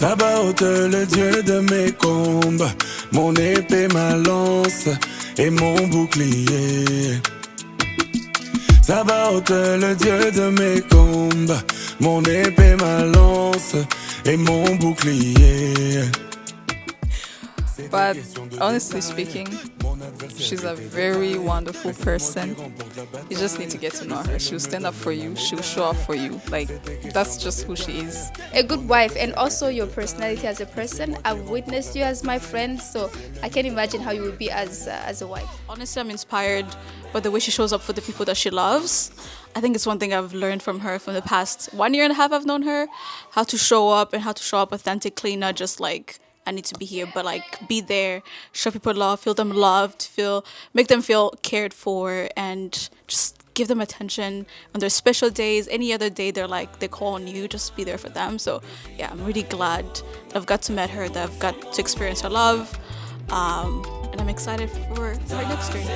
Sabaoth, le Dieu de mes combats, mon épée, ma lance et mon bouclier. Sabaoth, le Dieu de mes combats, mon épée, ma lance et mon bouclier. But honestly speaking, she's a very wonderful person. You just need to get to know her. She'll stand up for you. She'll show up for you. Like, that's just who she is. A good wife, and also your personality as a person. I've witnessed you as my friend, so I can imagine how you would be as a wife. Honestly, I'm inspired by the way she shows up for the people that she loves. I think it's one thing I've learned from her from the past 1.5 years I've known her, how to show up and how to show up authentically, not just like, I need to be here, but like be there, show people love, feel them loved, make them feel cared for, and just give them attention on their special days. Any other day they call on you, just be there for them. So yeah, I'm really glad that I've got to meet her, that I've got to experience her love, and I'm excited for her next journey.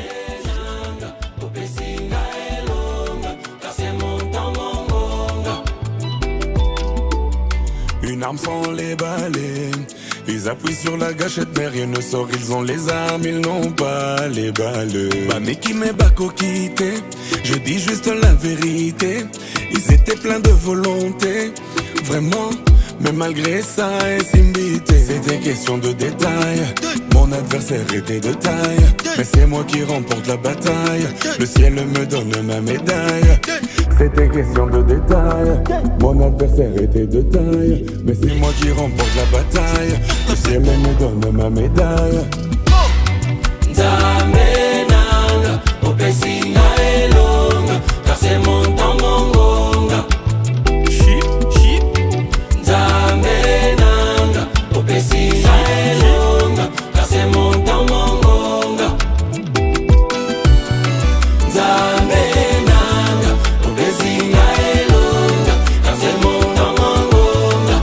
Une arme sans les balais. Ils appuient sur la gâchette, mais rien ne sort. Ils ont les armes, ils n'ont pas les balles. Bameki mes bakokité, je dis juste la vérité. Ils étaient pleins de volonté, vraiment. Mais malgré ça, Simbité, c'était question de détails. Mon adversaire était de taille, mais c'est moi qui remporte la bataille. Le ciel me donne ma médaille. C'était question de détails. Mon adversaire était de taille, mais c'est moi qui remporte la bataille. Le ciel me donne ma médaille. Zamenanga, opesinga elonga, car c'est mon temps mongonga. Zamenanga, opesinga elonga, car c'est mon temps mongonga. Zamenanga, opesinga elonga, car c'est mon temps mongonga.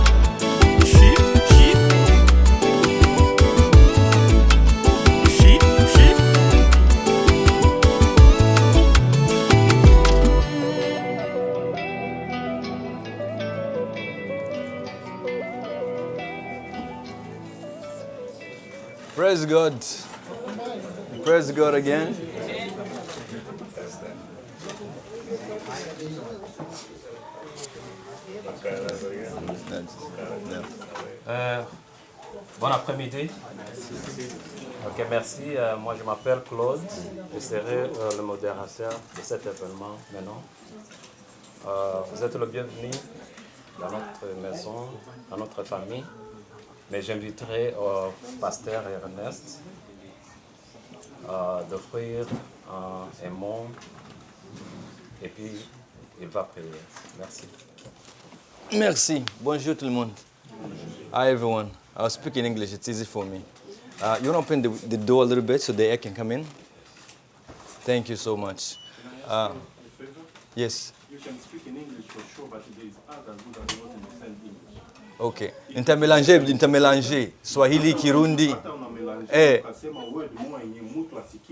Praise God. Praise God again. Bon après-midi. Ok, merci. Moi, je m'appelle Claude. Je serai le modérateur de cet événement maintenant. Vous êtes le bienvenu dans notre maison, dans notre famille. Mais j'inviterai pasteur Ernest d'offrir un mot et puis il va payer. Merci. Merci. Bonjour tout le monde. Hi everyone. I'll speak in English. It's easy for me. You want to open the door a little bit so the air can come in? Thank you so much. Yes. You can speak in English for sure, but there is others who are not understand English. Ok. Intermélanger. Swahili, Kirundi.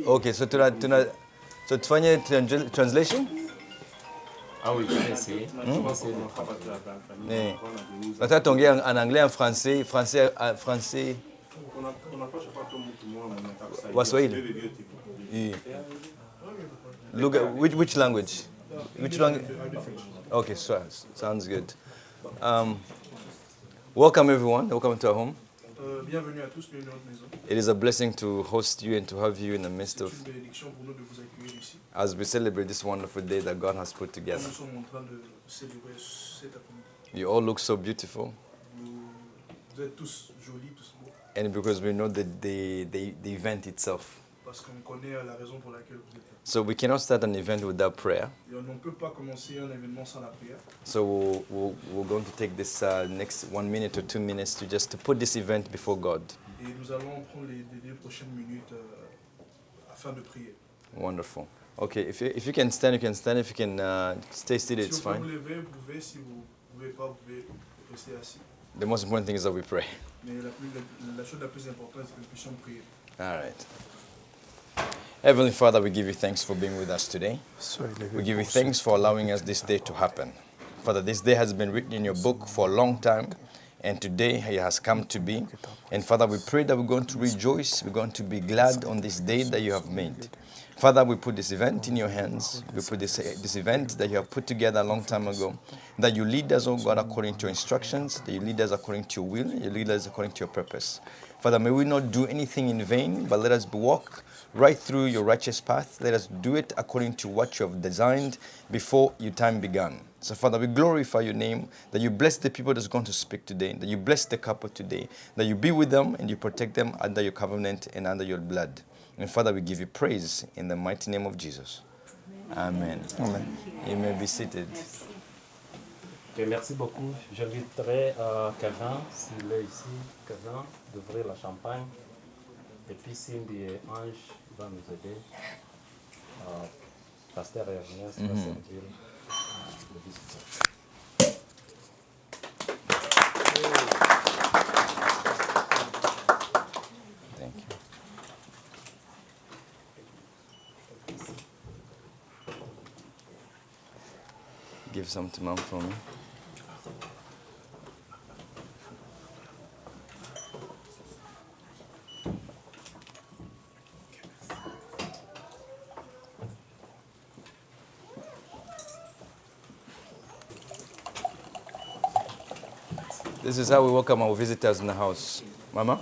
Ok, so tu fais translation? Ah oui, je vais essayer. Nataka tuongea en anglais, en français, français. Waswahili. Yeah. Look at which language? Which language? Okay, so, sounds good. Welcome everyone. Welcome to our home. Bienvenue à tous, bienvenue à notre maison. It is a blessing to host you and to have you in the midst C'est of, une bénédiction pour nous de vous accueillir ici. as we celebrate this wonderful day that God has put Nous together. sommes en train de célébrer cet après-midi. You all look so beautiful, Vous êtes tous jolis, tous beaux, and because we know the event itself. parce qu'on connaît la raison pour laquelle vous êtes là. So we cannot start an event without prayer. Et on ne peut pas commencer un événement sans la prière. So we're going to take this next 1 minute or 2 minutes to put this event before God. Et nous allons prendre les 2 prochaines minutes afin de prier. Wonderful. Okay, if you can stand, you can stand. If you can stay seated, it's Si vous pouvez vous fine. lever, vous pouvez. Si vous ne pouvez pas, vous pouvez rester assis. The most important thing is that we pray. Mais la chose la plus importante, c'est que nous puissions prier. All right. Heavenly Father, we give you thanks for being with us today. We give you thanks for allowing us this day to happen. Father, this day has been written in your book for a long time, And today he has come to be. And Father, we pray that we're going to rejoice. We're going to be glad on this day that you have made. Father, we put this event in your hands. We put this event that you have put together a long time ago. That you lead us, oh God, according to your instructions. That you lead us according to your will. You lead us according to your purpose. Father, may we not do anything in vain, but let us walk right through your righteous path. Let us do it according to what you have designed before your time began. So, Father, we glorify your name, that you bless the people that's going to speak today, that you bless the couple today, that you be with them and you protect them under your covenant and under your blood. And Father, we give you praise in the mighty name of Jesus. Amen. Amen. You may be seated. Okay, merci beaucoup. J'inviterai Kevin, s'il est ici, Kevin, d'ouvrir la champagne. Et puis Cindy et Ange vont nous aider. Pasteur Ernest va servir le visiteur. Thank you. Give some to Mom for me. This is how we welcome our visitors in the house. Mama?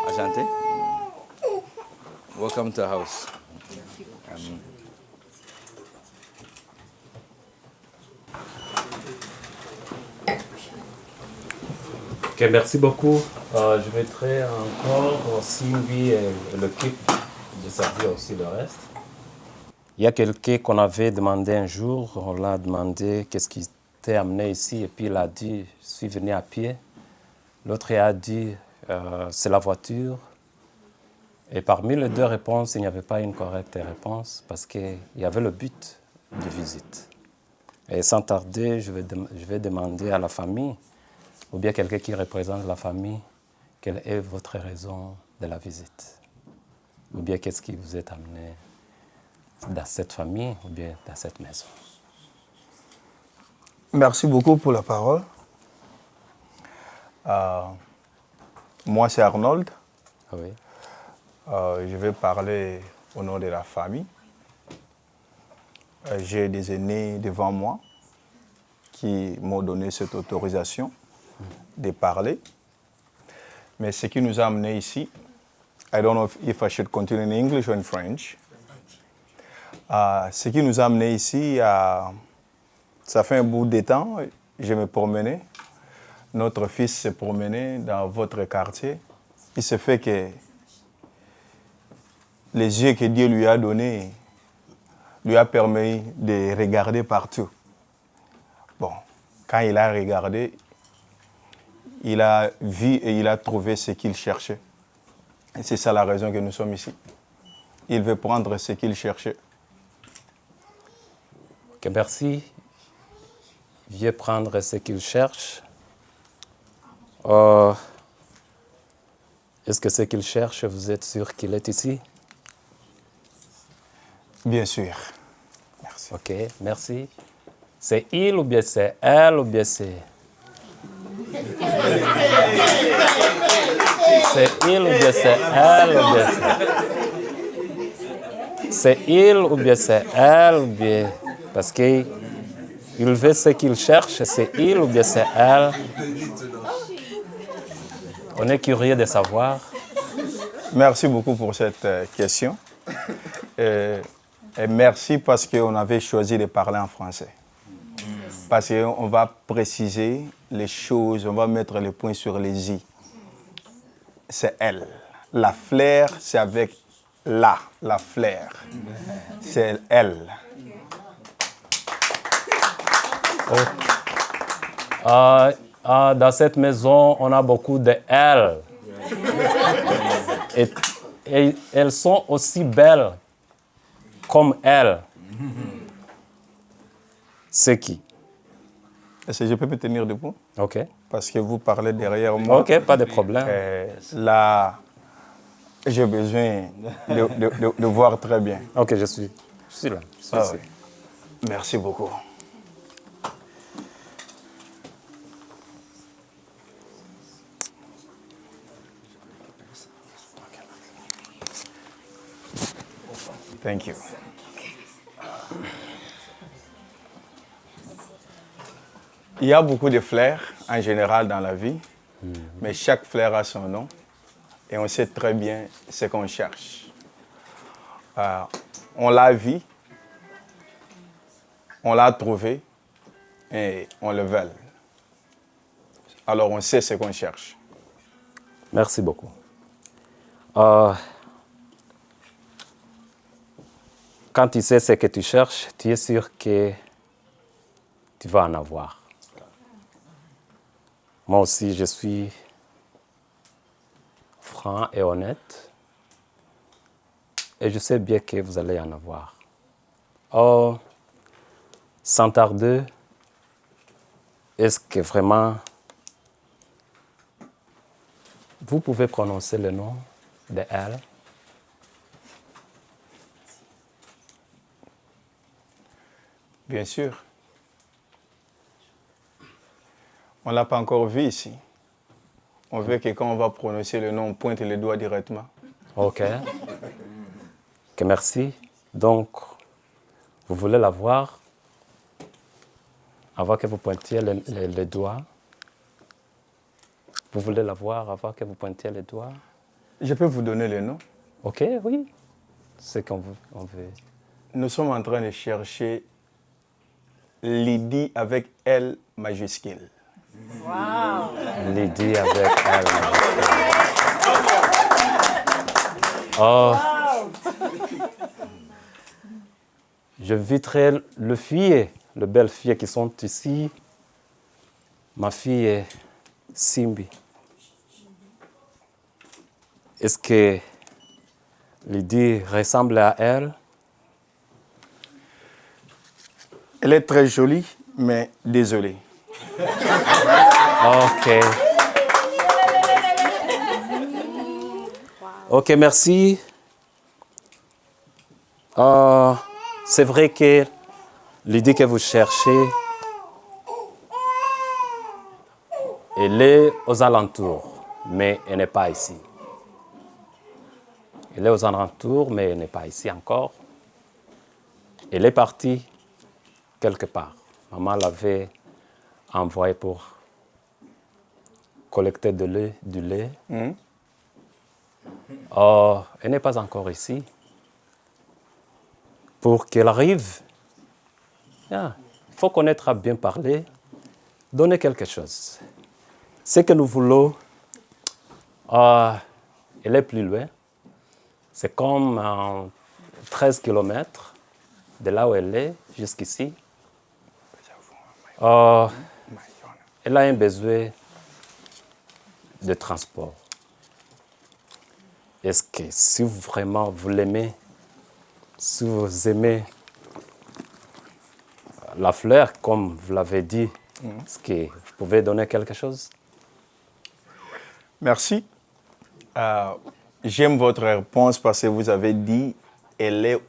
Ashanti? Welcome to the house. Ok, merci beaucoup. Je mettrai encore Cindy et l'équipe de servir aussi le reste. Il y a quelqu'un qu'on avait demandé un jour, on l'a demandé qu'est-ce qui t'est amené ici, et puis il a dit, je suis venu à pied. L'autre a dit, c'est la voiture. Et parmi les deux réponses, il n'y avait pas une correcte réponse, parce qu'il y avait le but de visite. Et sans tarder, je vais demander à la famille, ou bien quelqu'un qui représente la famille, quelle est votre raison de la visite? Ou bien qu'est-ce qui vous est amené dans cette famille ou bien dans cette maison? Merci beaucoup pour la parole. Moi, c'est Arnold. Oui. Je vais parler au nom de la famille. J'ai des aînés devant moi qui m'ont donné cette autorisation de parler. Mais ce qui nous a amenés ici, I don't know if I should continue in English or in French. Ce qui nous a amenés ici, ça fait un bout de temps, je me promenais. Notre fils se promenait dans votre quartier. Il se fait que les yeux que Dieu lui a donnés lui a permis de regarder partout. Bon, quand il a regardé, il a vu et il a trouvé ce qu'il cherchait. Et c'est ça la raison que nous sommes ici. Il veut prendre ce qu'il cherchait. Okay, merci. Il veut prendre ce qu'il cherche. Est-ce que ce qu'il cherche, vous êtes sûr qu'il est ici? Bien sûr. Merci. Ok, merci. C'est il ou bien c'est elle ou bien c'est... C'est il ou bien c'est elle ou bien c'est... C'est il ou bien c'est elle ou bien... Parce qu'il veut ce qu'il cherche, c'est il ou bien c'est elle. On est curieux de savoir. Merci beaucoup pour cette question. Et merci parce qu'on avait choisi de parler en français. Parce qu'on va préciser les choses, on va mettre les points sur les i. C'est elle. La fleur, c'est avec la fleur. C'est elle. Dans cette maison, on a beaucoup de elles. Et elles sont aussi belles comme elles. C'est qui? Est-ce que je peux me tenir debout? Ok. Parce que vous parlez derrière moi. Ok, pas de problème. Là, j'ai besoin de voir très bien. Ok, je suis là. Je suis ici. Oui. Merci beaucoup. Thank you. Il y a beaucoup de fleurs en général dans la vie, mais chaque fleur a son nom et on sait très bien ce qu'on cherche. On l'a vu, on l'a trouvé et on le veut. Alors on sait ce qu'on cherche. Merci beaucoup. Quand tu sais ce que tu cherches, tu es sûr que tu vas en avoir. Moi aussi, je suis franc et honnête. Et je sais bien que vous allez en avoir. Oh, sans tarder, est-ce que vraiment vous pouvez prononcer le nom de elle? Bien sûr. On ne l'a pas encore vu ici. On veut que quand on va prononcer le nom, on pointe les doigts directement. OK. OK, merci. Donc, vous voulez la voir avant que vous pointiez les doigts? Vous voulez la voir avant que vous pointiez les doigts? Je peux vous donner le nom. OK, oui. C'est qu'on veut. Nous sommes en train de chercher Lydie avec L majuscule. Lydie avec elle. Oh. Je inviterai les filles, les belles filles qui sont ici. Ma fille est Simbi. Est-ce que Lydie ressemble à elle? Elle est très jolie, mais désolée. OK. OK, merci. C'est vrai que l'idée que vous cherchez, elle est aux alentours, mais elle n'est pas ici. Elle est aux alentours, mais elle n'est pas ici encore. Elle est partie quelque part. Maman l'avait envoyée pour collecter du lait. Elle n'est pas encore ici. Pour qu'elle arrive, il faut connaître à bien parler, donner quelque chose. Ce que nous voulons, elle est plus loin. C'est comme 13 km de là où elle est jusqu'ici. Elle a un besoin de transport. Est-ce que si vraiment vous l'aimez, si vous aimez la fleur, comme vous l'avez dit, est-ce que vous pouvez donner quelque chose? Merci. J'aime votre réponse parce que vous avez dit qu'elle est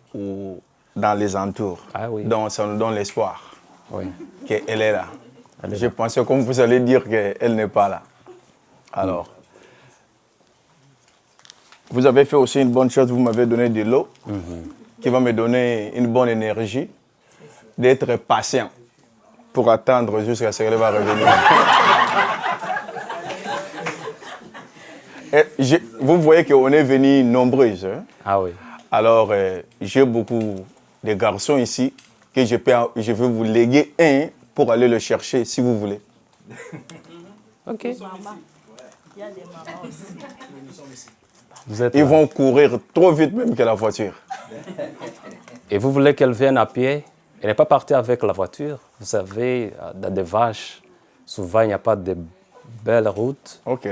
dans les entours. Ah oui. Donc ça nous donne l'espoir Oui. qu'elle est là. Je pensais comme vous allez dire qu'elle n'est pas là. Alors, vous avez fait aussi une bonne chose, vous m'avez donné de l'eau qui va me donner une bonne énergie, d'être patient pour attendre jusqu'à ce qu'elle va revenir. Vous voyez qu'on est venus nombreuses. Hein? Ah oui. Alors, j'ai beaucoup de garçons ici que je vais vous léguer un pour aller le chercher si vous voulez. OK. Ils vont courir trop vite même que la voiture. Et vous voulez qu'elle vienne à pied? Elle n'est pas partie avec la voiture. Vous savez, dans des vaches, souvent il n'y a pas de belles routes. OK.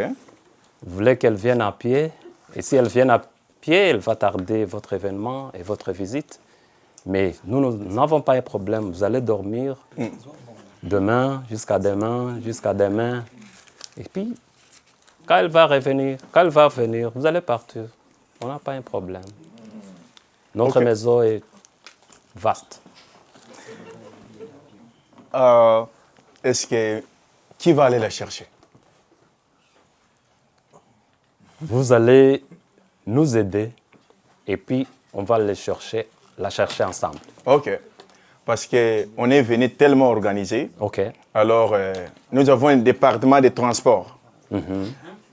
Vous voulez qu'elle vienne à pied? Et si elle vient à pied, elle va tarder votre événement et votre visite. Mais nous n'avons pas un problème. Vous allez dormir demain, jusqu'à demain, jusqu'à demain. Et puis, quand elle va revenir, quand elle va venir, vous allez partir. On n'a pas un problème. Notre OK. maison est vaste. Qui va aller la chercher? Vous allez nous aider et puis on va la chercher ensemble. OK. Parce qu'on est venu tellement organisé. OK. Alors, nous avons un département de transport.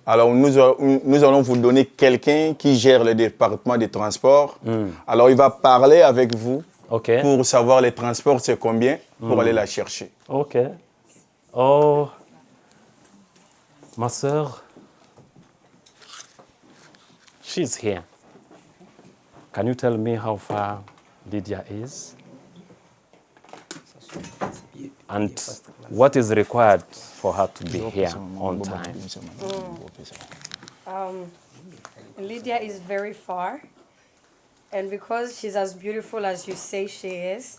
Alors, nous allons vous donner quelqu'un qui gère le département de transport. Alors, il va parler avec vous pour savoir les transports, c'est combien, pour aller la chercher. OK. Oh, ma sœur, she's here. Can you tell me how far Lydia is? And what is required for her to be here on time? Lydia is very far, and because she's as beautiful as you say she is,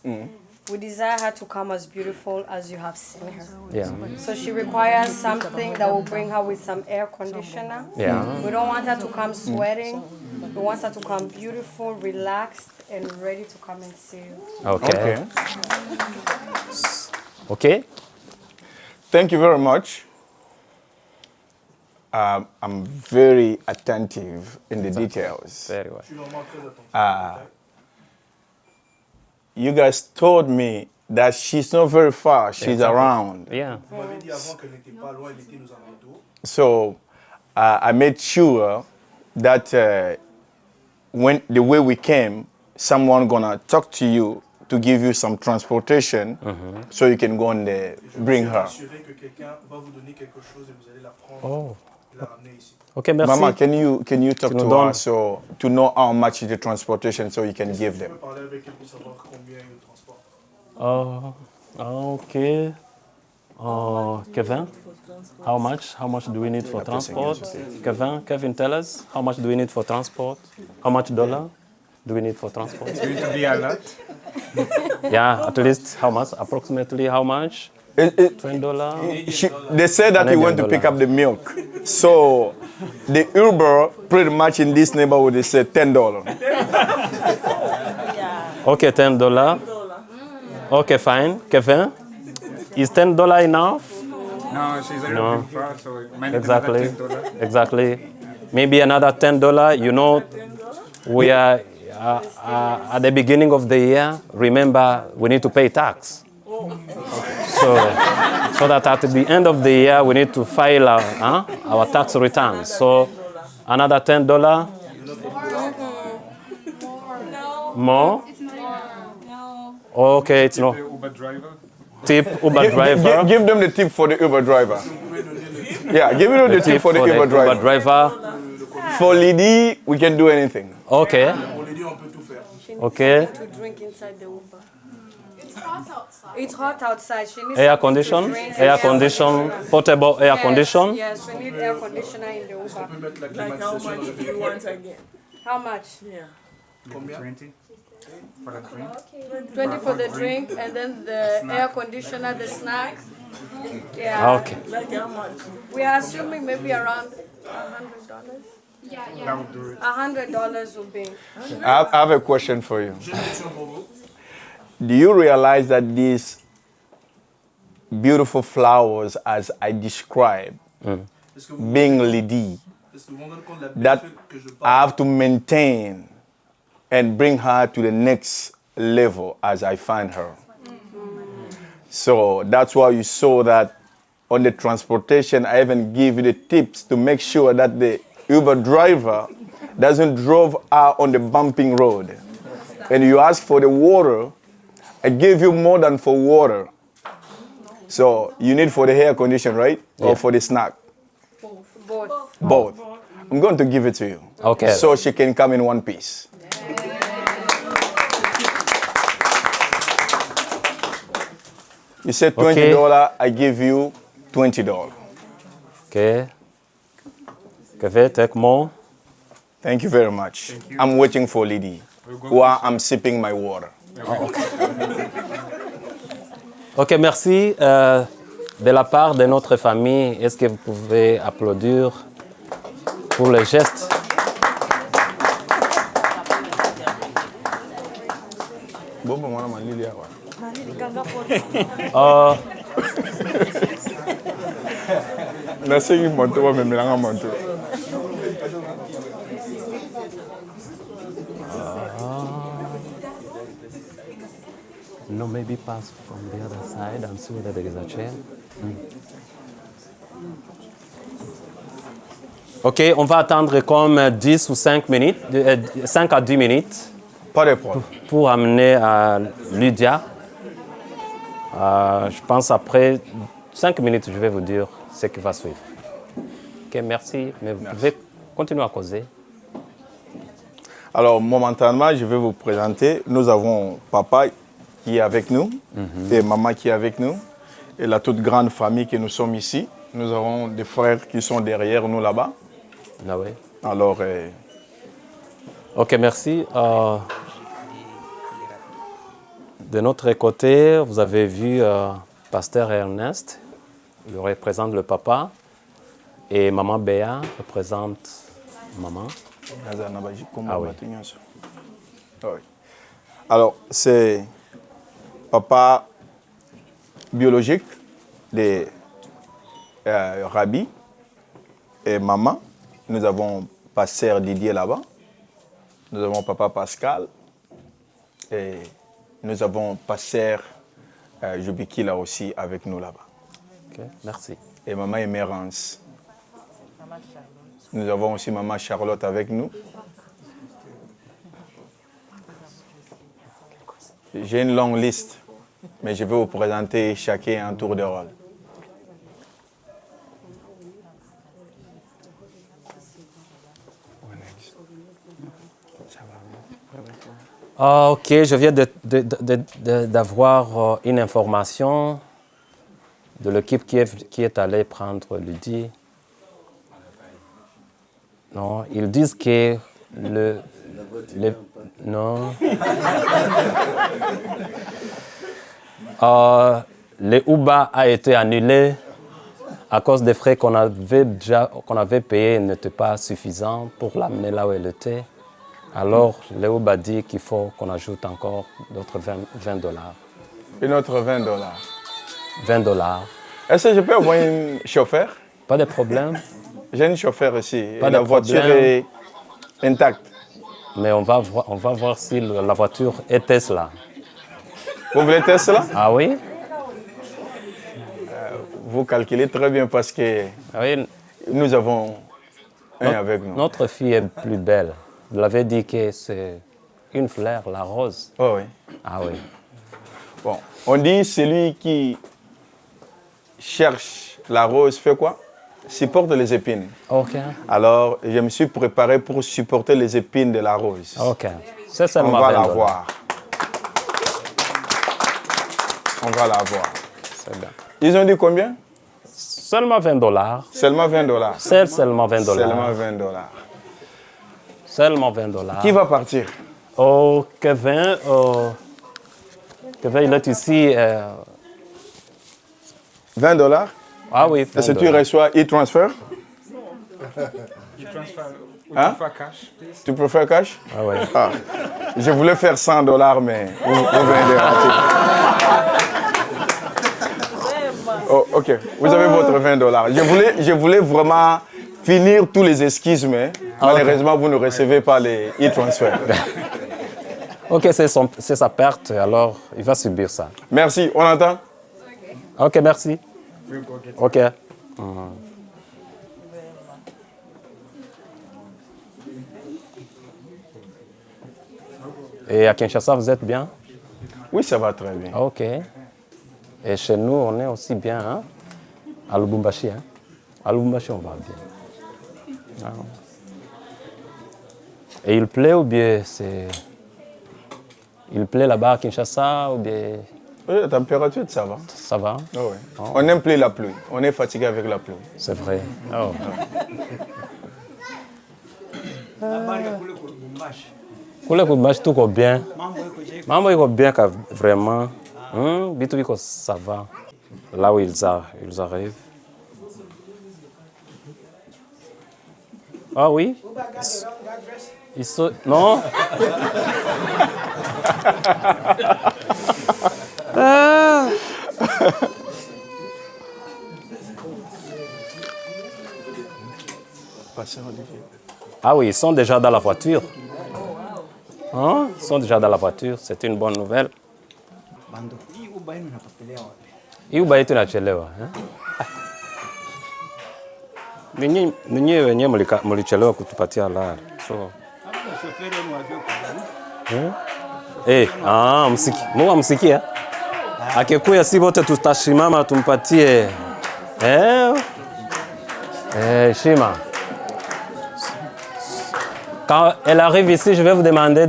we desire her to come as beautiful as you have seen her. Yeah. So she requires something that will bring her with some air conditioner. Yeah. We don't want her to come sweating. We want her to come beautiful, relaxed, and ready to come and see you. Okay. Okay. Thank you very much. I'm very attentive in the details. Very well. Je suis vraiment très attentif. You guys told me that she's not very far, she's around. Yeah. Vous m'avez dit avant qu'elle n'était pas loin, elle était nous alentours. So I made sure that when the way we came, someone gonna talk to you to give you some transportation so you can go and bring her. Je suis assuré que quelqu'un va vous donner quelque chose et vous allez la prendre et la ramener ici. Okay, merci. Mama, can you talk nous to donnes- her so to know how much is the transportation so you can give Je them? peux parler avec elle pour savoir combien est le transport. Okay. Kevin, how much do we need for transport? Kevin, tell us, how much do we need for transport? How much dollar do we need for transport? It's going to be a lot. Yeah, at least how much? Approximately how much? $20? They said that you went to pick up the milk. So the Uber pretty much in this neighborhood is $10. Okay, $10. Okay, fine. Kevin, is $10 enough? No, she's a No. little bit far, so it might need Exactly. another $10. Exactly. Maybe another $10. You know, we are at the beginning of the year. Remember, we need to pay tax. So that at the end of the year, we need to file our tax returns. So another $10. More? Okay, it's no. The Uber driver. Tip Uber driver. Give them the tip for the Uber driver. Yeah, give them the tip for the Uber driver. For Lydie, we can do anything. Okay. Pour Lydie, on peut tout faire. Okay. To drink inside the Uber. It's hot outside. She needs Air something to condition, drink and air condition, portable air condition. Yes, we need air conditioner in the Uber. On peut mettre la Like how climatisation much dans do you want again? How much? Yeah. Combien? 20 for the drink. 20 for the drink and then the air conditioner, the snack. Yeah. Okay. Like how much? We are assuming maybe around $100. That would do it. $100 will be. I have a question for you. J'ai une question pour vous. Do you realize that these beautiful flowers, as I described, Est-ce que vous being Lydie, est-ce que vous vous rendez compte de la that belle que je I parle? have to maintain and bring her to the next level as I find her? So that's why you saw that on the transportation, I even give you the tips to make sure that the Uber driver doesn't drive her on the bumping road. And you ask for the water, I gave you more than for water. So you need for the air condition, right? Or for the snack? Both. Both. I'm going to give it to you. Okay. So she can come in one piece. You said $20, I give you $20. Okay. Kevin, take more. Thank you very much. I'm waiting for Lydie while I'm sipping my water. Ok, merci. De la part de notre famille, est-ce que vous pouvez applaudir pour le geste? Nasengi moto wa memelanga moto. No, maybe pass from the other side and see whether there is a chair. Ok, on va attendre comme 10 ou 5 minutes, 5 à 10 minutes. Pas de problème. Pour amener à Lydia. Je pense après 5 minutes, je vais vous dire ce qui va suivre. Ok, merci. Mais vous pouvez continuer à causer. Alors, momentanément, je vais vous présenter. Nous avons papa qui est avec nous et maman qui est avec nous et la toute grande famille que nous sommes ici. Nous avons des frères qui sont derrière nous là-bas. Ah oui. Alors, ok, merci. De notre côté, vous avez vu Pasteur Ernest, il représente le papa, et Maman Béa représente maman. Ah oui. Alors, c'est papa biologique de Rabi et maman. Nous avons Pasteur Didier là-bas. Nous avons papa Pascal. Et nous avons Pasteur Jubiki là aussi avec nous là-bas. Ok, merci. Et maman Émérance. Nous avons aussi maman Charlotte avec nous. J'ai une longue liste, mais je vais vous présenter chacun un tour de rôle. Ok, je viens d'avoir une information de l'équipe qui est allée prendre Lydie. Non, ils disent que non. Le Uber a été annulé à cause des frais qu'on avait payés n'étaient pas suffisants pour l'amener là où elle était. Alors, le Uber dit qu'il faut qu'on ajoute encore d'autres $20. Une autre $20. $20. Est-ce que je peux avoir un chauffeur? Pas de problème. J'ai un chauffeur ici. Pas la de voiture problème. est intacte. Mais on va voir si la voiture est Tesla. Vous voulez Tesla? Ah oui? Vous calculez très bien parce que oui. Nous avons un avec nous. Notre fille est plus belle. Vous l'avez dit que c'est une fleur, la rose. Oh oui. Ah oui. Bon, on dit celui qui cherche la rose fait quoi? Supporte les épines. Ok. Alors, je me suis préparé pour supporter les épines de la rose. Ok. C'est seulement On va $20. la voir. On va la voir. C'est bien. Ils ont dit combien? Seulement $20. Seulement $20. C'est seulement $20. Seulement $20. Seulement $20. Qui va partir? Oh, Kevin. Kevin, il est ici. $20? Ah oui. Est-ce que tu reçois e-transfer? Hein? Cash, please. Tu préfères cash? Ah oui. Ah, je voulais faire $100, mais vous venez de rater. Oh, ok, vous avez votre $20. Je voulais vraiment finir tous les esquisses, mais malheureusement, vous ne recevez pas les e-transfers. Ok, c'est sa perte, alors il va subir ça. Merci, on entend? Ok, merci. Ok. Et à Kinshasa, vous êtes bien? Oui, ça va très bien. Ok. Et chez nous, on est aussi bien, hein? À Lubumbashi, hein? À Lubumbashi, on va bien. Ah. Et il plaît ou bien c'est... Il plaît là-bas à Kinshasa ou bien... Oui, la température, ça va. Ça va? Oh, oui. Oh. On n'aime plus la pluie. On est fatigué avec la pluie. C'est vrai. Oh. Kule Lubumbashi tuko bien. Mambo iko bien vraiment. Bitu biko ça va. Là où ils arrivent. Ah oui? Ils sont... Non? Ah oui, ils sont déjà dans la voiture. Hein? Ils sont déjà dans la voiture, c'est une bonne nouvelle. Hii uba yetu inachelewa. Ninyi wenyewe mlichelewa kutupatia lari. So. Mungu amsikia. Akikuya si wote tutashimama tumpatie. Shima. Quand elle arrive ici, je vais vous demander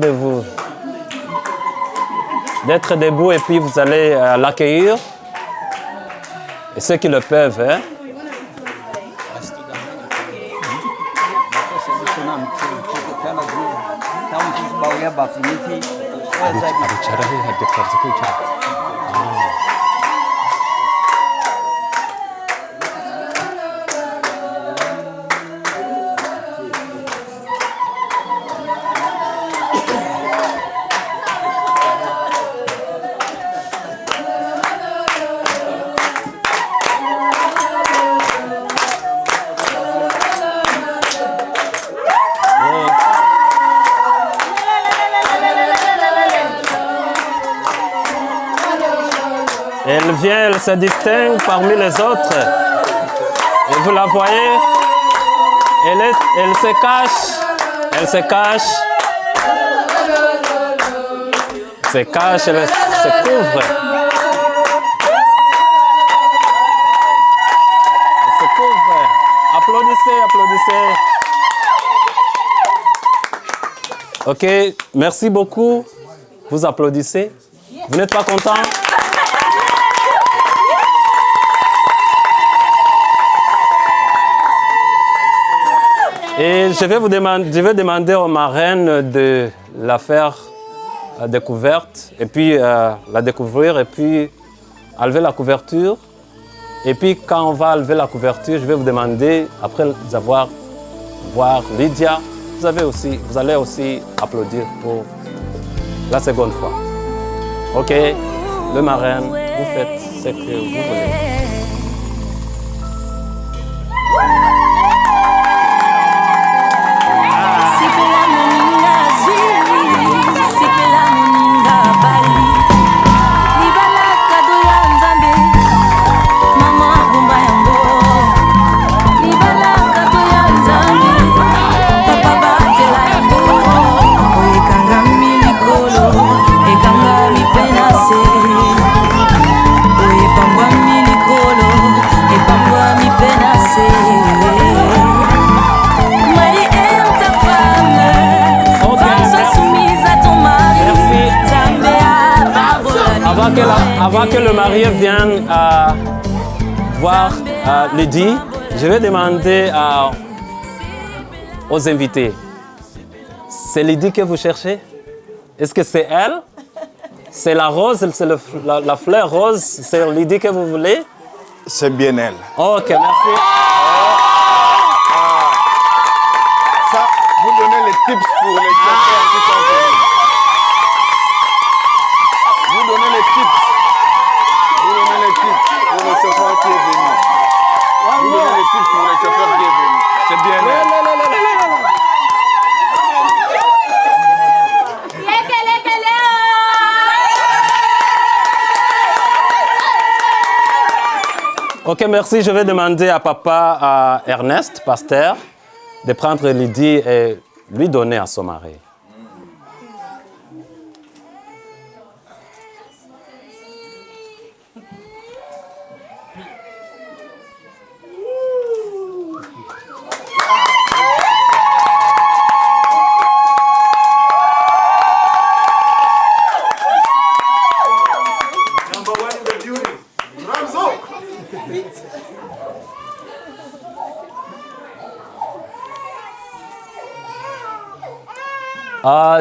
d'être debout et puis vous allez l'accueillir. Et ceux qui le peuvent, hein. Elle vient, elle se distingue parmi les autres. Et vous la voyez, elle se cache, elle se couvre. Applaudissez. Ok, merci beaucoup. Vous applaudissez. Vous n'êtes pas content? Et je vais demander aux marraines de la faire découverte et puis la découvrir et puis enlever la couverture. Et puis quand on va enlever la couverture, je vais vous demander, après avoir voir Lydia, vous allez aussi applaudir pour la seconde fois. Ok, le marraine, vous faites ce que vous voulez. Avant que le marié vienne voir Lydie, je vais demander aux invités. C'est Lydie que vous cherchez? Est-ce que c'est elle? C'est la rose, c'est la fleur rose, c'est Lydie que vous voulez? C'est bien elle. Ok, merci. Ça, vous donnez les tips pour les chauffeurs qui sont venus. Vous donnez les tips. Vous donnez les tips pour le chauffeur qui est venu. Vous donnez les tips pour le chauffeur qui est venu. C'est bien elle. Ok, merci. Je vais demander à papa Ernest, pasteur, de prendre Lydie et lui donner à son mari.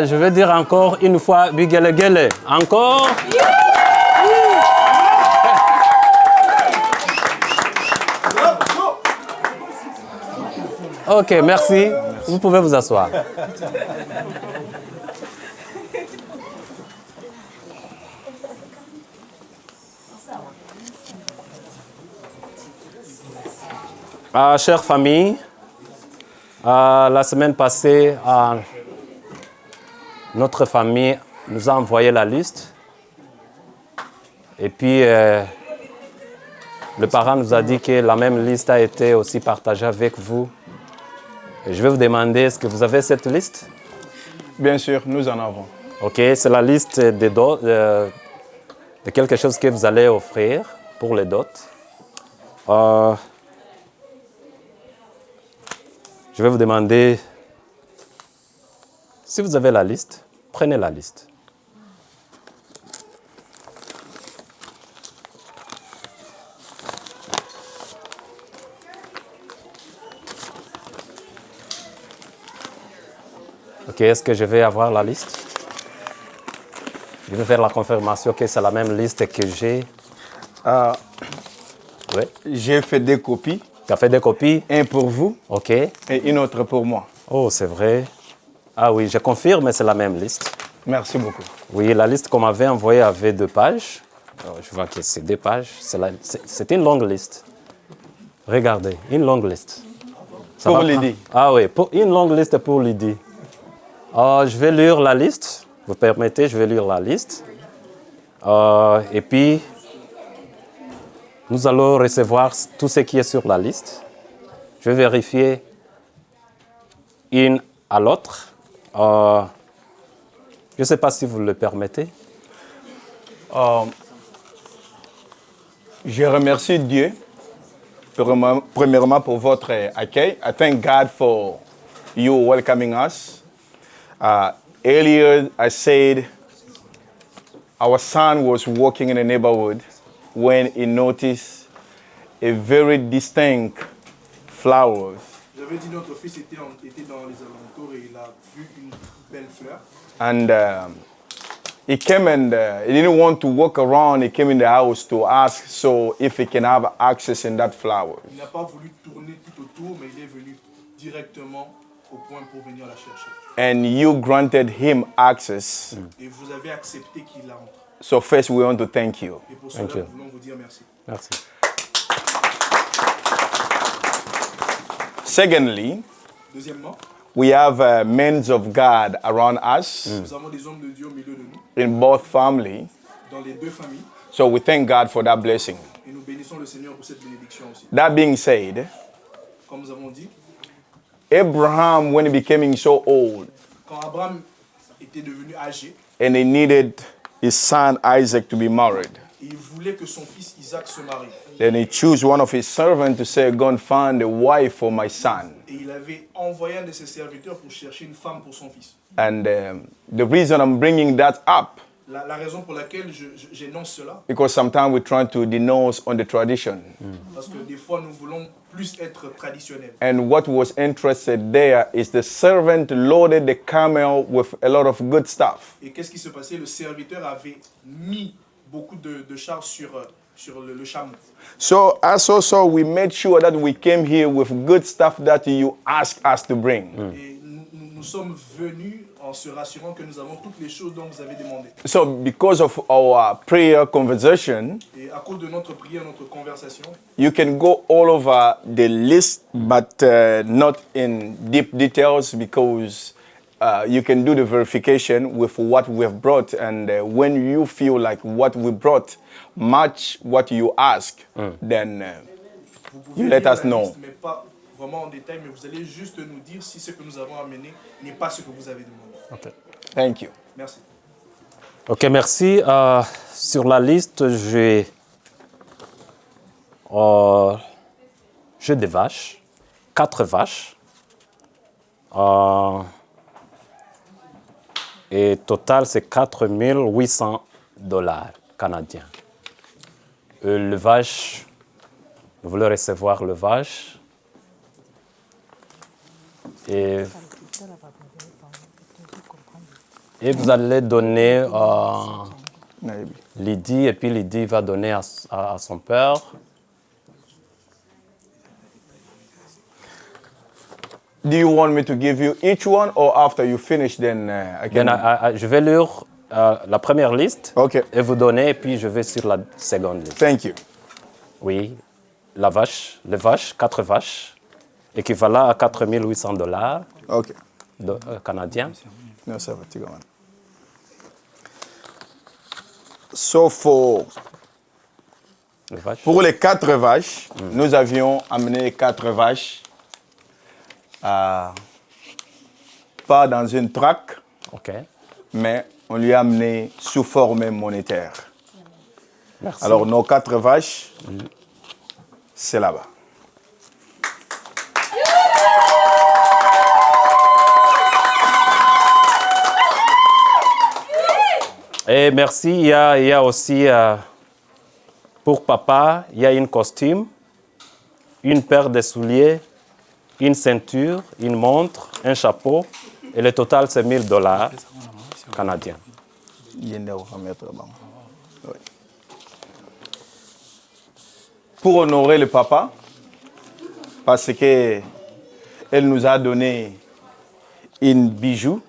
Je vais dire encore une fois, Bigelegele. Encore. Ok, merci. Vous pouvez vous asseoir. Chère famille, la semaine passée, notre famille nous a envoyé la liste Et puis, le parent nous a dit que la même liste a été aussi partagée avec vous. Et je vais vous demander, est-ce que vous avez cette liste? Bien sûr, nous en avons. Ok, c'est la liste de quelque chose que vous allez offrir pour les dots. Je vais vous demander, si vous avez la liste, prenez la liste. Ok, est-ce que je vais avoir la liste? Je vais faire la confirmation que c'est la même liste que j'ai. Oui. J'ai fait 2 copies. Tu as fait des copies? Un pour vous. Ok. Et une autre pour moi. Oh, c'est vrai. Ah oui, je confirme, c'est la même liste. Merci beaucoup. Oui, la liste qu'on m'avait envoyée avait 2 pages. Alors, je vois que c'est 2 pages. C'est une longue liste. Regardez, une longue liste. Ça Pour va Lydie. Ah oui, une longue liste pour Lydie. Je vais lire la liste. Vous permettez, je vais lire la liste. Et puis, nous allons recevoir tout ce qui est sur la liste. Je vais vérifier une à l'autre. Je ne sais pas si vous le permettez. Je remercie Dieu, premièrement pour votre accueil. I thank God for you welcoming us. Earlier, I said our son was walking in the neighborhood when he noticed a very distinct flowers. J'avais dit notre fils était dans les alentours et il a vu une belle fleur. And he came and he didn't want to walk around. He came in the house to ask so if he can have access in that flower. Il n'a pas voulu tourner tout autour, mais il est venu directement au point pour venir la chercher. And you granted him access. Et vous avez accepté qu'il entre. So first we want to thank you. Et pour cela, nous voulons vous dire merci. Merci. Secondly, Deuxièmement, we have men of God around us nous avons des hommes de Dieu au milieu de nous, in both families. dans les 2 familles, So we thank God for that blessing. et nous bénissons le Seigneur pour cette bénédiction aussi. That being said, Comme nous avons dit, Abraham, when he became so old quand Abraham était devenu âgé, and he needed his son Isaac to be married, il voulait que son fils Isaac se marie. then he chose one of his servants to say, go and find a wife for my son. Et il avait envoyé un de ses serviteurs pour chercher une femme pour son fils. And the reason I'm bringing that up, La raison pour laquelle j'énonce cela, because sometimes we're trying to denounce on the tradition. parce que des fois nous voulons plus être traditionnels. And what was interested there is the servant loaded the camel with a lot of good stuff. Et qu'est-ce qui se passait? Le serviteur avait mis beaucoup de charges sur le chameau. So as also we made sure that we came here with good stuff that you asked us to bring. Et nous sommes venus en se rassurant que nous avons toutes les choses dont vous avez demandé. So because of our prayer conversation, Et à cause de notre prière, notre conversation, you can go all over the list, but not in deep details because you can do the verification with what we have brought. And when you feel like what we brought match what you ask, then vous pouvez you let lire us la know. liste, mais pas vraiment en détail, mais vous allez juste nous dire si ce que nous avons amené n'est pas ce que vous avez demandé. Okay. Thank you. Merci. Ok, merci. Sur la liste, j'ai des vaches, 4 vaches. Et total, c'est 4 800 $ canadiens. Le vache, vous voulez recevoir le vache. Et vous allez donner Lydie, et puis Lydie va donner à son père. Do you want me to give you each one, or after you finish, then I can? Je vais lire la première liste Okay. et vous donner, et puis je vais sur la seconde liste. Thank you. Oui, les vaches, 4 vaches, équivalent à 4 800 $ Okay. Canadiens. No, sir, go on. So for Les vaches. Pour les 4 vaches, nous avions amené 4 vaches pas dans une traque, OK. mais on lui a amené sous forme monétaire. Merci. Alors, nos 4 vaches, c'est là-bas. Et merci. Il y a aussi, pour papa, il y a une costume, une paire de souliers, une ceinture, une montre, un chapeau. Et le total, c'est $1000 canadiens. Oui. Pour honorer le papa, parce qu'elle nous a donné une bijou,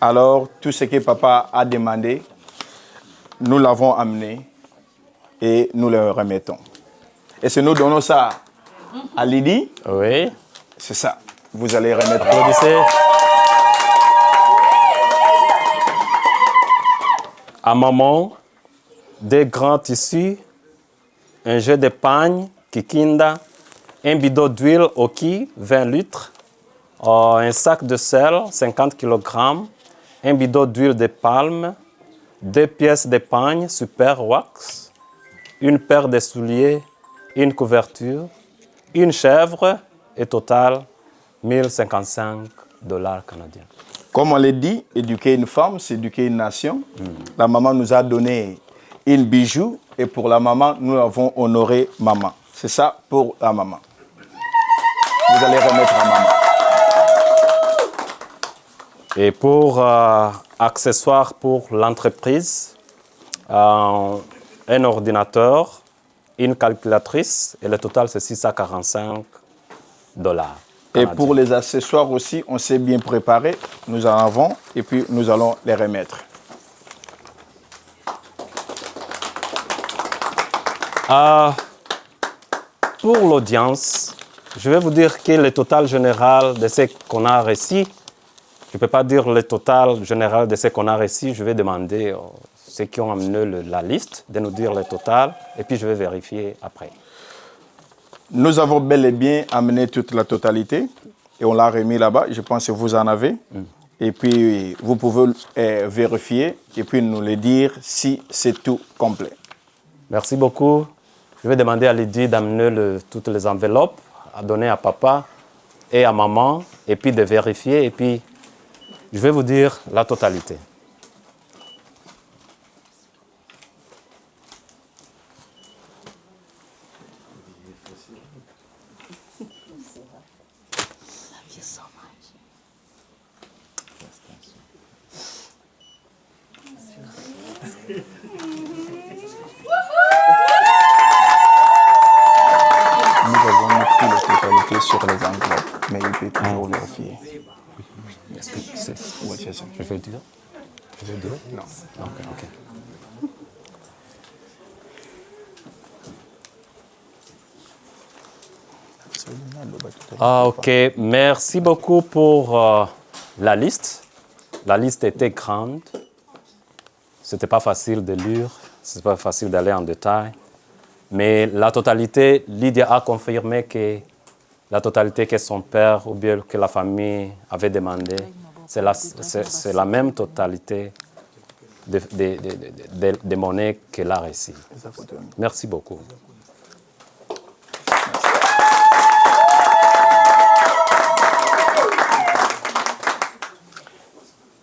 alors tout ce que papa a demandé, nous l'avons amené et nous le remettons. Et si nous donnons ça à Lydie, Oui. c'est ça. Vous allez remettre. Applaudissez. À maman, des grands tissus, un jeu de pagne, Kikinda, un bidon d'huile Oki, 20 litres, un sac de sel, 50 kg, un bidon d'huile de palme, 2 pièces de pagne Super Wax, une paire de souliers, une couverture, une chèvre et total $1055 canadiens. Comme on l'a dit, éduquer une femme, c'est éduquer une nation. La maman nous a donné une bijou et pour la maman, nous avons honoré maman. C'est ça pour la maman. Vous allez remettre à maman. Et pour accessoires pour l'entreprise, un ordinateur, une calculatrice et le total c'est $645. Et pour les accessoires aussi, on s'est bien préparé. Nous en avons et puis nous allons les remettre. Pour l'audience, je vais vous dire que le total général de ce qu'on a reçu, je ne peux pas dire le total général de ce qu'on a reçu, je vais demander à ceux qui ont amené la liste de nous dire le total et puis je vais vérifier après. Nous avons bel et bien amené toute la totalité et on l'a remis là-bas. Je pense que vous en avez. Et puis, vous pouvez vérifier et puis nous le dire si c'est tout complet. Merci beaucoup. Je vais demander à Lydie d'amener toutes les enveloppes, à donner à papa et à maman, et puis de vérifier, et puis je vais vous dire la totalité. Nous avons mis toute la totalité sur les enveloppes, mais il peut toujours vérifier. Est-ce que c'est... Oui, c'est ça. Je vais le dire? Je vais le dire? Non. Ok. Ok, merci beaucoup pour la liste. La liste était grande. C'était pas facile de lire, c'était pas facile d'aller en détail. Mais la totalité, Lydia a confirmé que la totalité que son père ou bien que la famille avait demandé, c'est la même totalité de monnaie qu'elle a reçue. Merci beaucoup.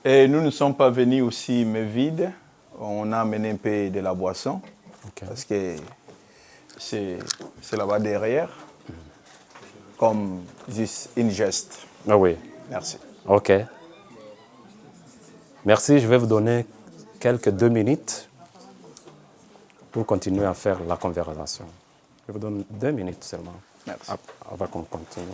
Et nous ne sommes pas venus aussi mais vides. On a amené un peu de la boisson. Parce que c'est là-bas derrière. Comme juste une geste. Ah oui. Merci. OK. Merci. Je vais vous donner quelques 2 minutes pour continuer à faire la conversation. Je vous donne 2 minutes seulement. Merci. Avant qu'on continue.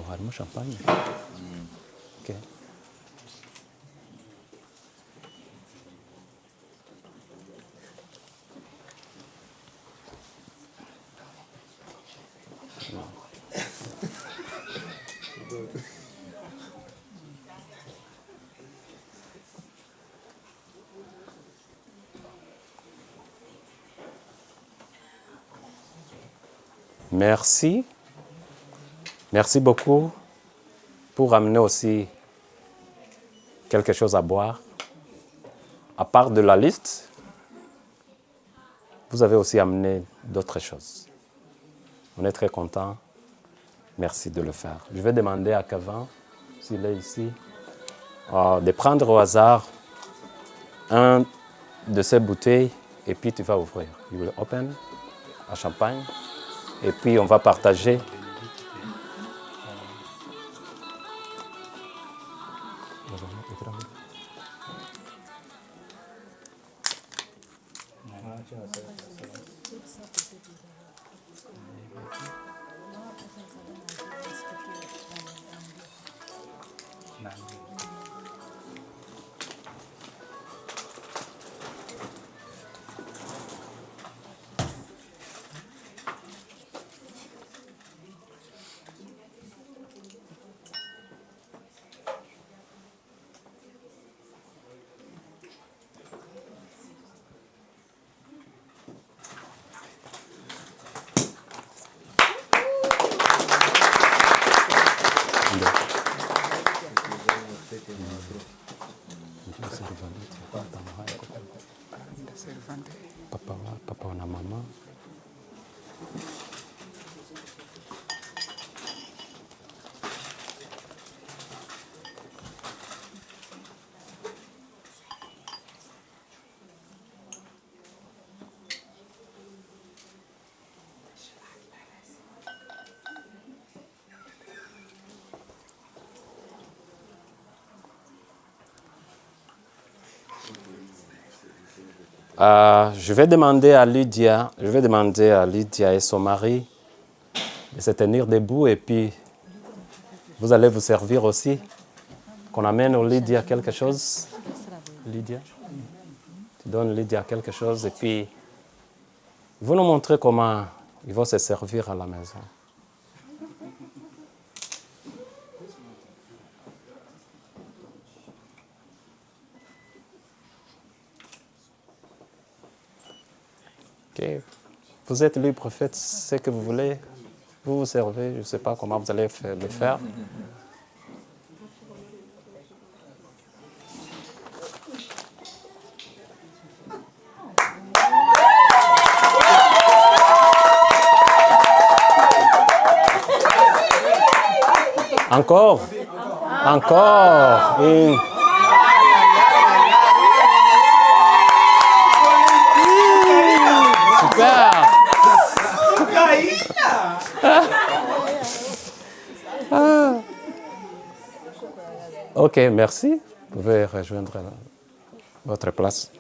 harimo champagne. Ok. Merci. Merci beaucoup pour amener aussi quelque chose à boire. À part de la liste, vous avez aussi amené d'autres choses. On est très content. Merci de le faire. Je vais demander à Kevin, s'il est ici, de prendre au hasard un de ces bouteilles et puis tu vas ouvrir. You will open a champagne et puis on va partager. Papa na mama. Je vais demander à Lydia et son mari de se tenir debout et puis vous allez vous servir aussi. Qu'on amène au Lydia quelque chose. Lydia, tu donnes Lydia quelque chose et puis vous nous montrez comment ils vont se servir à la maison. Okay. Vous êtes libre, faites ce que vous voulez. Vous vous servez, je ne sais pas comment vous allez le faire. Encore. Encore. Super. Ok, merci. Vous pouvez rejoindre votre place.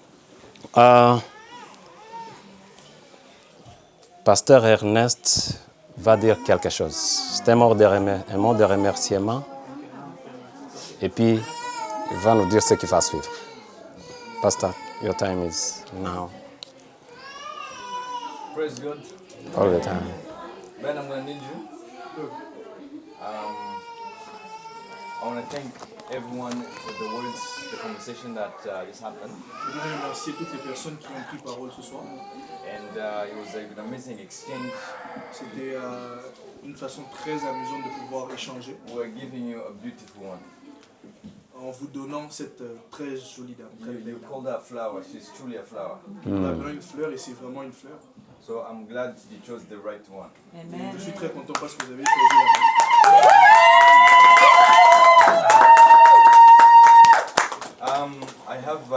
Pasteur Ernest va dire quelque chose. C'est un mot de remerciement. Et puis, il va nous dire ce qu'il va suivre. Pastor, your time is now. Praise God. All the time. Ben, I'm going to need you. I want to thank everyone for the words, the conversation that just happened. Je voudrais remercier toutes les personnes qui ont pris parole ce soir. And it was an amazing exchange. C'était une façon très amusante de pouvoir échanger. We're giving you a beautiful one. En vous donnant cette très jolie dame. You call that flower. She's truly a flower. On a vraiment une fleur et c'est vraiment une fleur. So I'm glad you chose the right one. Amen. Je suis très content parce que vous avez choisi la bonne. I have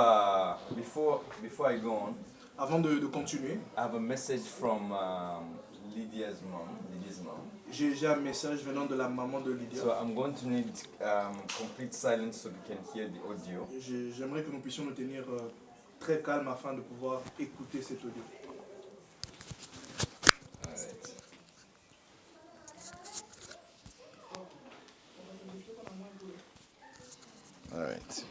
before I go on. Avant de continuer, I have a message from Lydia's mom. J'ai un message venant de la maman de Lydia. So I'm going to need complete silence so we can hear the audio. J'aimerais que nous puissions nous tenir très calme afin de pouvoir écouter cet audio. All right.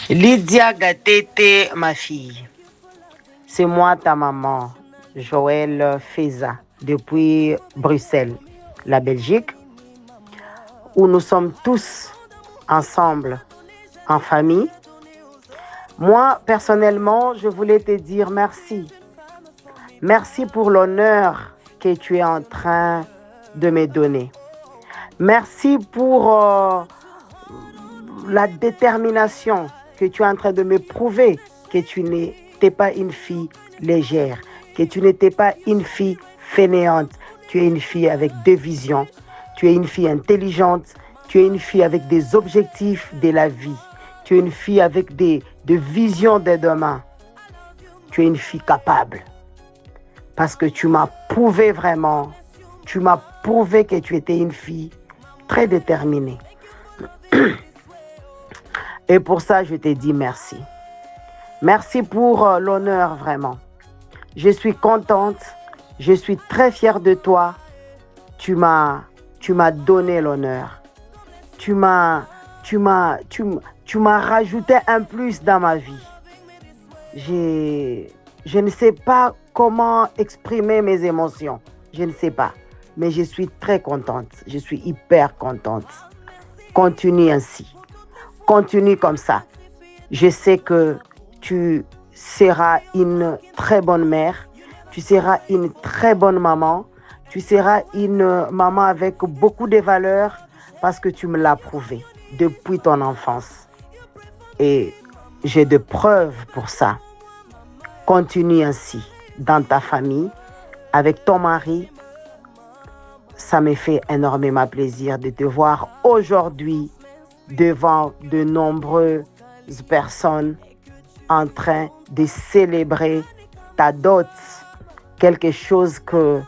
Lydia Gatete, ma fille. C'est moi ta maman, Joël Feza, depuis Bruxelles, la Belgique, où nous sommes tous ensemble, en famille. Moi, personnellement, je voulais te dire merci. Merci pour l'honneur que tu es en train de me donner. Merci pour la détermination que tu es en train de me prouver que tu n'étais pas une fille légère, que tu n'étais pas une fille fainéante. Tu es une fille avec des visions, tu es une fille intelligente, tu es une fille avec des objectifs de la vie, tu es une fille avec des visions de demain. Tu es une fille capable parce que tu m'as prouvé vraiment, tu m'as prouvé que tu étais une fille très déterminée. Et pour ça, je te dis merci. Merci pour l'honneur, vraiment. Je suis contente. Je suis très fière de toi. Tu m'as donné l'honneur. Tu m'as rajouté un plus dans ma vie. Je ne sais pas comment exprimer mes émotions. Je ne sais pas. Mais je suis très contente. Je suis hyper contente. Continue ainsi. Continue comme ça. Je sais que tu seras une très bonne mère. Tu seras une très bonne maman. Tu seras une maman avec beaucoup de valeurs parce que tu me l'as prouvé depuis ton enfance. Et j'ai de preuves pour ça. Continue ainsi dans ta famille, avec ton mari. Ça me fait énormément plaisir de te voir aujourd'hui devant de nombreuses personnes en train de célébrer ta dot, quelque chose que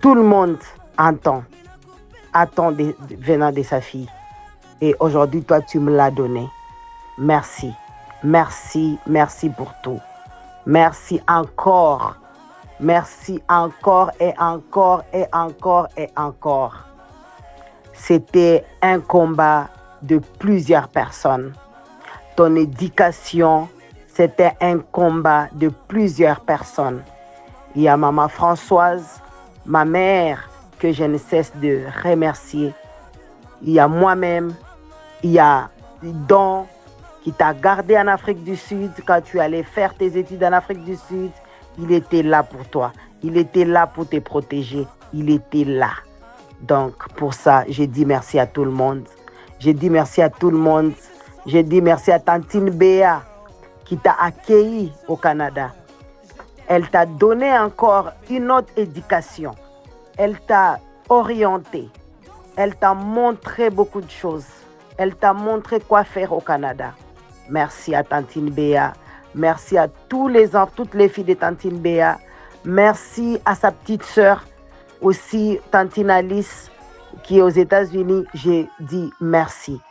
tout le monde attend venant de sa fille. Et aujourd'hui, toi, tu me l'as donné. Merci, merci, merci pour tout. Merci encore. Merci encore et encore et encore et encore. C'était un combat de plusieurs personnes. Ton éducation, c'était un combat de plusieurs personnes. Il y a maman Françoise, ma mère, que je ne cesse de remercier. Il y a moi-même, il y a Don, qui t'a gardé en Afrique du Sud quand tu allais faire tes études en Afrique du Sud. Il était là pour toi. Il était là pour te protéger. Il était là. Donc, pour ça, j'ai dit merci à tout le monde. J'ai dit merci à tout le monde. J'ai dit merci à Tantine Béa qui t'a accueilli au Canada. Elle t'a donné encore une autre éducation. Elle t'a orienté. Elle t'a montré beaucoup de choses. Elle t'a montré quoi faire au Canada. Merci à Tantine Béa. Merci à toutes les filles de Tantine Béa. Merci à sa petite sœur, aussi Tantine Alice, qui est aux États-Unis. J'ai dit merci.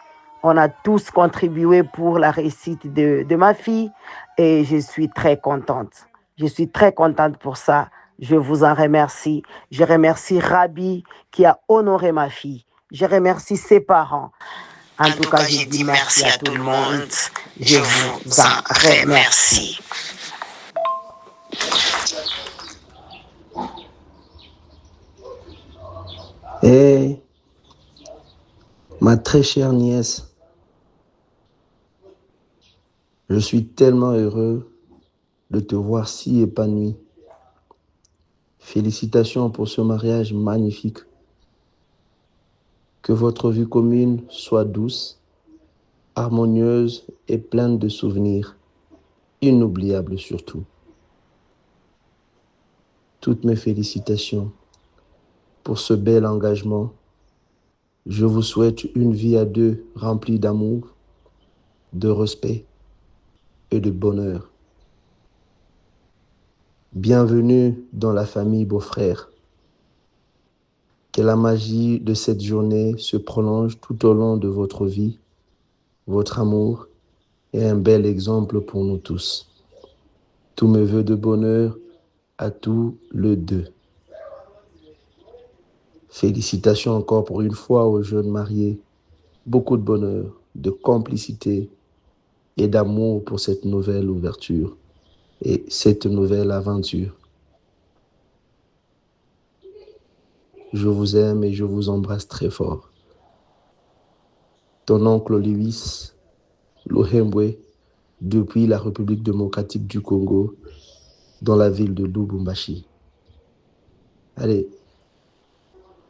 On a tous contribué pour la réussite de ma fille et je suis très contente. Je suis très contente pour ça. Je vous en remercie. Je remercie Rabi qui a honoré ma fille. Je remercie ses parents. En tout cas, je dis merci à tout le monde. Je vous en remercie. Hey, ma très chère nièce, je suis tellement heureux de te voir si épanouie. Félicitations pour ce mariage magnifique. Que votre vie commune soit douce, harmonieuse et pleine de souvenirs, inoubliables surtout. Toutes mes félicitations pour ce bel engagement. Je vous souhaite une vie à deux remplie d'amour, de respect et de bonheur. Bienvenue dans la famille Beau-Frère. Que la magie de cette journée se prolonge tout au long de votre vie. Votre amour est un bel exemple pour nous tous. Tous mes vœux de bonheur à tous les deux. Félicitations encore pour une fois aux jeunes mariés. Beaucoup de bonheur, de complicité et d'amour pour cette nouvelle ouverture et cette nouvelle aventure. Je vous aime et je vous embrasse très fort. Ton oncle Louis Lohembwe, depuis la République démocratique du Congo, dans la ville de Lubumbashi. Allez,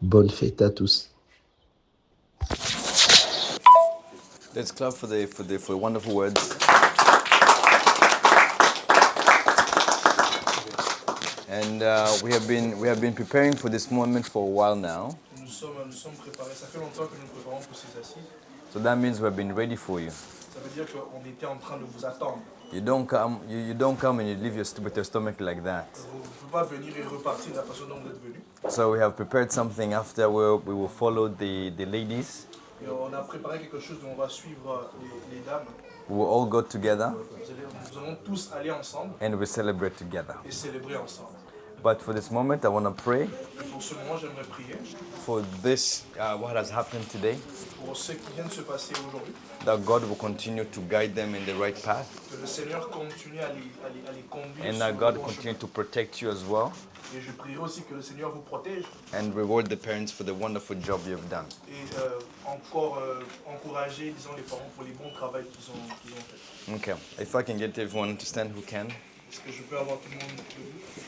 bonne fête à tous. Let's clap for the wonderful words. And we have been preparing for this moment for a while now. Nous sommes préparés. Ça fait longtemps que nous nous préparons pour ces assises. So that means we've been ready for you. Ça veut dire qu'on était en train de vous attendre. You don't come and you leave with your stomach like that. Vous ne pouvez pas venir et repartir de la façon dont vous êtes venu. So we have prepared something after we will follow the ladies. Et on a préparé quelque chose dont on va suivre les dames. We will all go together Nous allons tous aller ensemble and we celebrate together. et célébrer ensemble. But for this moment, I want to pray Et pour ce moment, j'aimerais prier for this, what has happened today, pour ce qui vient de se passer aujourd'hui. that God will continue to guide them in the right path, Que le Seigneur continue à les conduire and sur that le God bon continue chemin. to protect you as well, Et je prie aussi que le Seigneur vous protège and reward the parents for the wonderful job you have done. et encore encourager, disons, les parents pour les bons travaux qu'ils ont fait. Okay, if I can get everyone to stand who can. Est-ce que je peux avoir tout le monde debout?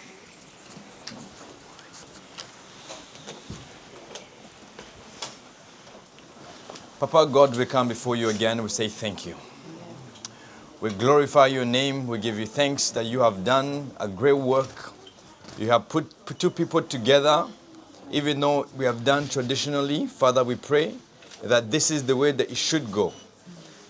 Papa God, we come before you again. We say thank you. We glorify your name. We give you thanks that you have done a great work. You have put two people together, even though we have done traditionally. Father, we pray that this is the way that it should go.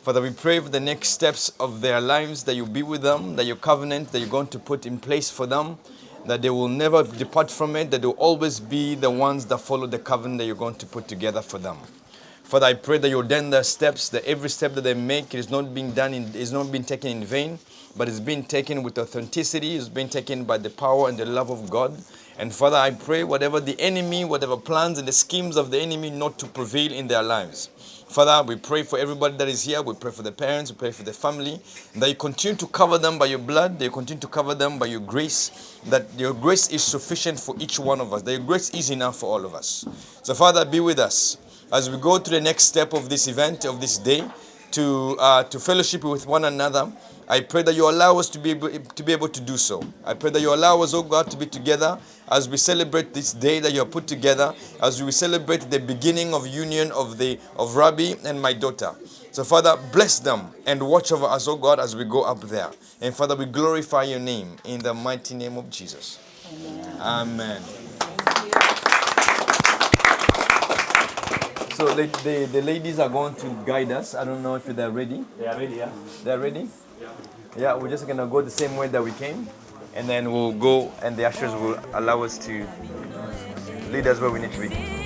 Father, we pray for the next steps of their lives, that you be with them, that your covenant that you're going to put in place for them, that they will never depart from it, that they will always be the ones that follow the covenant that you're going to put together for them. Father, I pray that you ordain their steps, that every step that they make is not being taken in vain, but it's being taken with authenticity, it's being taken by the power and the love of God. And Father, I pray whatever the enemy, whatever plans and the schemes of the enemy not to prevail in their lives. Father, we pray for everybody that is here. We pray for the parents, we pray for the family, that you continue to cover them by your blood, that you continue to cover them by your grace, that your grace is sufficient for each one of us, that your grace is enough for all of us. So Father, be with us as we go to the next step of this event, of this day, to fellowship with one another. I pray that you allow us to be able to do so. I pray that you allow us, oh God, to be together as we celebrate this day that you have put together, as we celebrate the beginning of union of Rabbi and my daughter. So Father, bless them and watch over us, oh God, as we go up there. And Father, we glorify your name in the mighty name of Jesus. Amen. So the ladies are going to guide us. I don't know if they're ready. They are ready, yeah. They're ready? Yeah, we're just going to go the same way that we came. And then we'll go and the ushers will allow us to lead us where we need to be.